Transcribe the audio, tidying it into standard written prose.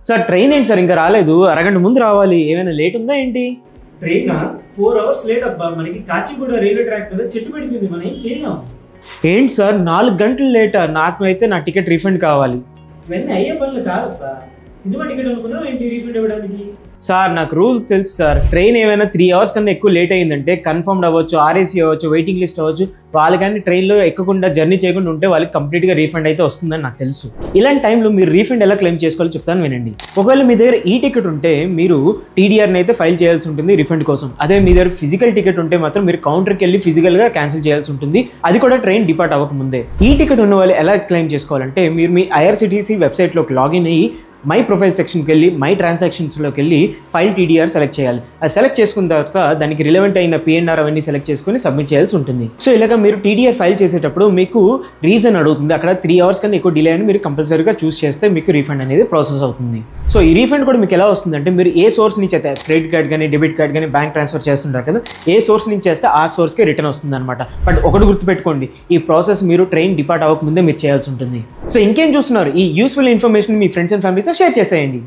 Sir train ఏంటి sir ఇంకా రాలేదు, అరగంట ముందు రావాలి, ఏమైనా లేట్ ఉందా ఏంటి? ట్రైన్ 4 hours లేట్ అబ్బా. మనకి కాచిగూడ రైల్వే ట్రాక్ మీద చెట్టు పడిపోయింది, మనం ఏం చేయలేం. ఏంటి సార్ 4 గంటలు లేటా? నాకు అయితే నా టికెట్ రీఫండ్ కావాలి. ఇవన్నీ అయ్యే పనులు కాదబ్బా. సినిమా టికెట్ అనుకున్నావు ఏంటి రీఫండ్ ఇవ్వడానికి? సార్ నాకు రూల్ తెలుసు సార్, ట్రైన్ ఏమైనా 3 hours కన్నా ఎక్కువ లేట్ అయ్యిందంటే కన్ఫర్మ్డ్ అవ్వచ్చు, ఆర్ఏసీ అవ్వచ్చు, వెయిటింగ్ లిస్ట్ అవ్వచ్చు, వాళ్ళు కానీ ట్రైన్లో ఎక్కకుండా జర్నీ చేయకుండా ఉంటే వాళ్ళకి కంప్లీట్గా రీఫండ్ అయితే వస్తుందని నాకు తెలుసు. ఇలాంటి టైంలో మీరు రీఫండ్ ఎలా క్లెయిమ్ చేసుకోవాలో చెప్తాను వినండి. ఒకవేళ మీ దగ్గర ఈ టికెట్ ఉంటే మీరు టీడీఆర్ని అయితే ఫైల్ చేయాల్సి ఉంటుంది రీఫండ్ కోసం. అదే మీ దగ్గర ఫిజికల్ టికెట్ ఉంటే మాత్రం మీరు కౌంటర్కి వెళ్ళి ఫిజికల్గా క్యాన్సిల్ చేయాల్సి ఉంటుంది, అది కూడా ట్రైన్ డిపార్ట్ అవ్వకముందే. ఈ టికెట్ ఉన్న వాళ్ళు ఎలా క్లెయిమ్ చేసుకోవాలంటే మీరు మీ ఐఆర్సీటీసీ వెబ్సైట్లోకి లాగిన్ అయ్యి మై ప్రొఫైల్ సెక్షన్కి వెళ్ళి మై ట్రాన్సాక్షన్స్లోకి వెళ్ళి ఫైల్ టీడీఆర్ సెలెక్ట్ చేయాలి. అది సెలెక్ట్ చేసుకున్న తర్వాత దానికి రిలవెంట్ అయిన పిఎన్ఆర్ అవన్నీ సెలెక్ట్ చేసుకుని సబ్మిట్ చేయాల్సి ఉంటుంది. సో ఇలాగ మీరు టీడీఆర్ ఫైల్ చేసేటప్పుడు మీకు రీజన్ అడుగుతుంది, అక్కడ 3 hours కన్నా ఎక్కువ డిలే అని మీరు కంపల్సరీగా చూస్ చేస్తే మీకు రీఫండ్ అనేది ప్రాసెస్ అవుతుంది. సో ఈ రీఫండ్ కూడా మీకు ఎలా వస్తుందంటే మీరు ఏ సోర్స్ నుంచి అయితే క్రెడిట్ కార్డ్ కానీ డెబిట్ కార్డ్ కానీ బ్యాంక్ ట్రాన్స్ఫర్ చేస్తుంటారు కదా, ఏ సోర్స్ నుంచి చేస్తే ఆ సోర్స్కే రిటర్న్ వస్తుంది అనమాట. బట్ ఒకటి గుర్తుపెట్టుకోండి, ఈ ప్రాసెస్ మీరు ట్రైన్ డిపార్ట్ అవ్వకముందే మీరు చేయాల్సి ఉంటుంది. సో ఇంకేం చూస్తున్నారు, ఈ useful information me friends and ఫ్యామిలీతో షేర్ చేసేయండి.